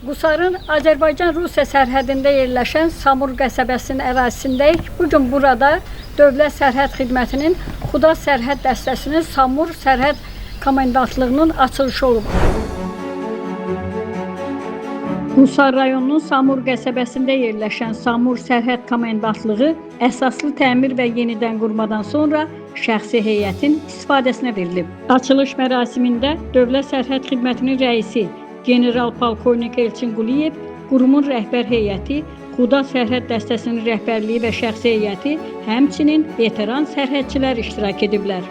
Qusarın Azərbaycan-Rusiya sərhədində yerləşən Samur qəsəbəsinin ərazisindəyik. Bugün burada Dövlət Sərhəd Xidmətinin Xuda Sərhəd Dəstəsinin Samur Sərhəd Komandantlığının açılışı olub. Qusar rayonunun Samur qəsəbəsində yerləşən Samur Sərhəd Komandantlığı əsaslı təmir və yenidən qurmadan sonra şəxsi heyətin istifadəsinə verilib. Açılış mərasimində Dövlət Sərhəd Xidmətinin rəisi General Polkovnik Elçin Quliyev, qurumun rəhbər heyəti, Xuda Sərhəd Dəstəsinin rəhbərliyi və şəxsi heyəti, həmçinin veteran sərhədçilər iştirak ediblər.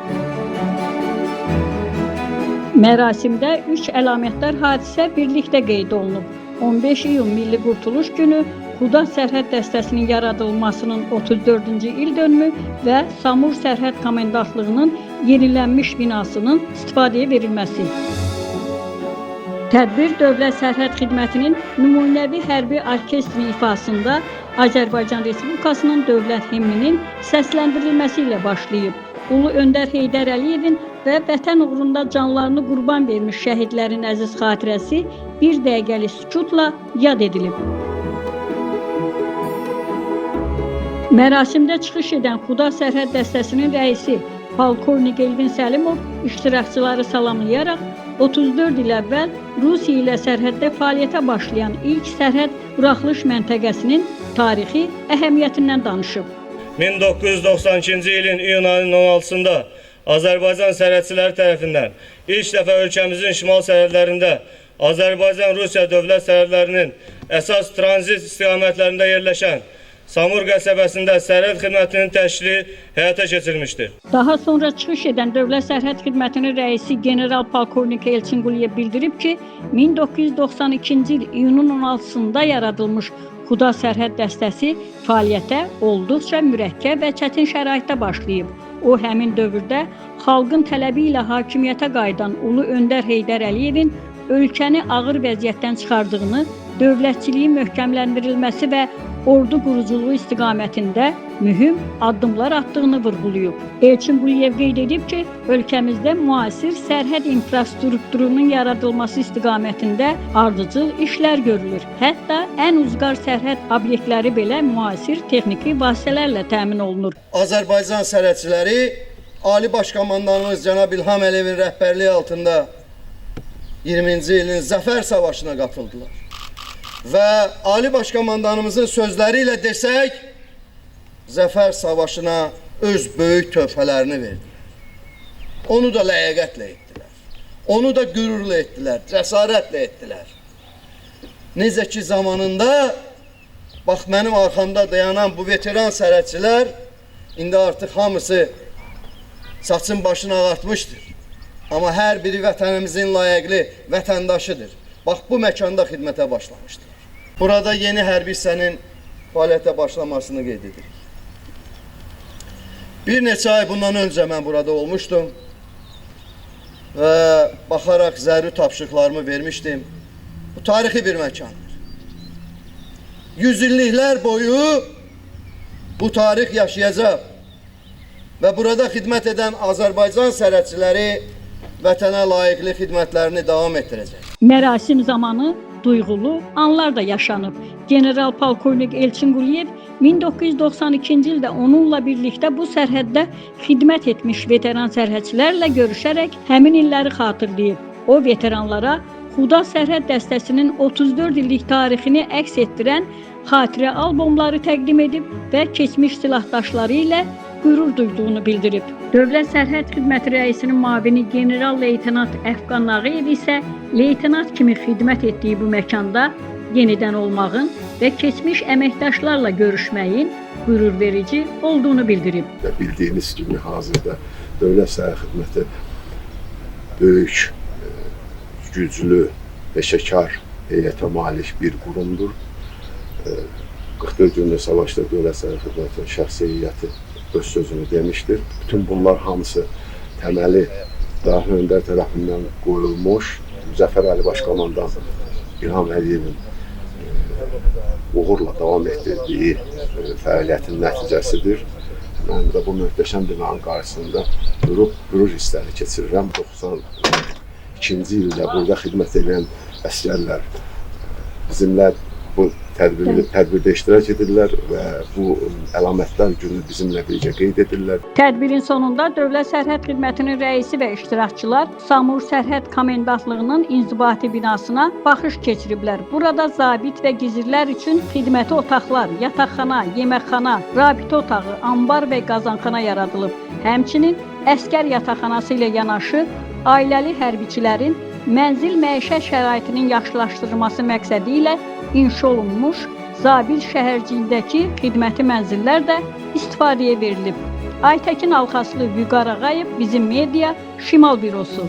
Mərasimdə 3 əlamətdar hadisə birlikdə qeyd olunub. 15 iyun Milli Qurtuluş Günü, Xuda Sərhəd Dəstəsinin yaradılmasının 34-cü il dönümü və Samur Sərhəd Komandantlığının yenilənmiş binasının istifadəyə verilməsi. Tədbir Dövlət Sərhəd Xidmətinin nümunəvi hərbi orkestri ifasında Azərbaycan Respublikasının dövlət himninin səsləndirilməsi ilə başlayıb. Ulu Öndər Heydər Əliyevin və vətən uğrunda canlarını qurban vermiş şəhidlərin əziz xatirəsi bir dəqiqəlik sükutla yad edilib. Mərasimdə çıxış edən Xuda Sərhəd Dəstəsinin rəisi Polkovnik Elvin Səlimov iştirakçıları salamlayaraq 34 il əvvəl Rusiya ilə sərhəddə fəaliyyətə başlayan ilk sərhəd buraxılış məntəqəsinin tarixi əhəmiyyətindən danışıb. 1992-ci ilin iyun ayının 16-sında Azərbaycan sərhədçiləri tərəfindən ilk dəfə ölkəmizin şimal sərhədlərində Azərbaycan-Rusiya dövlət sərhədlərinin əsas tranzit istiqamətlərində yerləşən Samur qəsəbəsində sərhəd xidmətinin təşkili həyata keçirilmişdir. Daha sonra çıxış edən Dövlət Sərhəd Xidmətinin rəisi General Polkovnik Elçin Quliyev bildirib ki, 1992-ci il iyunun 16-sında yaradılmış Xuda Sərhəd Dəstəsi fəaliyyətə olduqca mürəkkəb və çətin şəraitdə başlayıb. O, həmin dövrdə xalqın tələbi ilə hakimiyyətə qayıdan Ulu Öndər Heydər Əliyevin ölkəni ağır vəziyyətdən çıxardığını, dövlətçiliyin möhkəmləndirilməsi və ordu quruculuğu istiqamətində mühüm addımlar attığını vurğulayıb. Elçin Quliyev qeyd edib ki, ölkəmizdə müasir sərhəd infrastrukturunun yaradılması istiqamətində ardıcıl işlər görülür. Hətta ən uzqar sərhəd obyektləri belə müasir texniki vasitələrlə təmin olunur. Azərbaycan sərhədçiləri Ali Baş Komandanımız Cənab İlham Əliyevin rəhbərliyi altında 20-ci ilin Zəfər Savaşına qatıldılar. Və Ali Baş Komandanımızın sözləri ilə desək, Zəfər Savaşına öz böyük töhfələrini verdilər. Onu da ləyaqətlə etdilər. Onu da qürurla etdilər, cəsarətlə etdilər. Necə ki zamanında, bax mənim arxamda dayanan bu veteran sərhədçilər, indi artıq hamısı saçın başını ağartmışdır. Amma hər biri vətənimizin layiqli vətəndaşıdır. Bax bu məkanda xidmətə başlamışdır. Burada yeni hərbi hissənin fəaliyyətə başlamasını qeyd edirik. Bir neçə ay bundan öncə mən burada olmuşdum və baxaraq zəruri tapşırıqlarımı vermişdim. Bu tarixi bir məkandır. Yüzilliklər boyu bu tarix yaşayacaq və burada xidmət edən Azərbaycan sərhədçiləri vətənə layiqli xidmətlərini davam etdirəcək. Mərasim zamanı duyğulu anlar da yaşanıb. General Polkovnik Elçin Quliyev 1992-ci ildə onunla birlikdə bu sərhəddə xidmət etmiş veteran sərhədçilərlə görüşərək həmin illəri xatırlayıb. O veteranlara Xuda Sərhəd Dəstəsinin 34 illik tarixini əks etdirən xatirə albomları təqdim edib və keçmiş silahdaşları ilə qürur duyduğunu bildirib. Dövlət Sərhəd Xidməti rəisinin müavini General-Leytenant Əfqan Nağıyev isə leytenant kimi xidmət etdiyi bu məkanda yenidən olmağın və keçmiş əməkdaşlarla görüşməyin qürur verici olduğunu bildirib. Bildiyiniz kimi hazırda Dövlət Sərhəd Xidməti böyük, güclü, peşəkar heyətə malik bir qurumdur. 44 günlük savaşda Dövlət Sərhəd Xidmətinin şəxsi heyəti öz sözünü demişdir. Bütün bunlar hamısı təməli Dahi Öndər tərəfindən qoyulmuş, Zəfər Ali Baş Komandan İlham Əliyevin uğurla davam etdirdiyi fəaliyyətin nəticəsidir. Mən də bu möhtəşəm binanın qarşısında qürur hissləri keçirirəm. 92-ci ildə burada xidmət edən əsgərlər bizimlə bu tədbirdə iştirak edirlər və bu əlamətlər günü bizimlə birgə qeyd edirlər. Tədbirin sonunda Dövlət Sərhəd Xidmətinin rəisi və iştirakçılar Samur Sərhəd Komendantlığının inzibati binasına baxış keçiriblər. Burada zabit və gizirlər üçün xidməti otaqlar, yataqxana, yeməkxana, rabitə otağı, ambar və qazanxana yaradılıb. Həmçinin əskər yataqxanası ilə yanaşı ailəli hərbiçilərin mənzil məişət şəraitinin yaxşılaşdırılması məqsədi ilə inşa olunmuş Zabil şəhərciyindəki xidməti mənzillər də istifadəyə verilib. Aytəkin Alxaslı, Vüqar Ağayev, Bizim Media, Şimal Bürosu.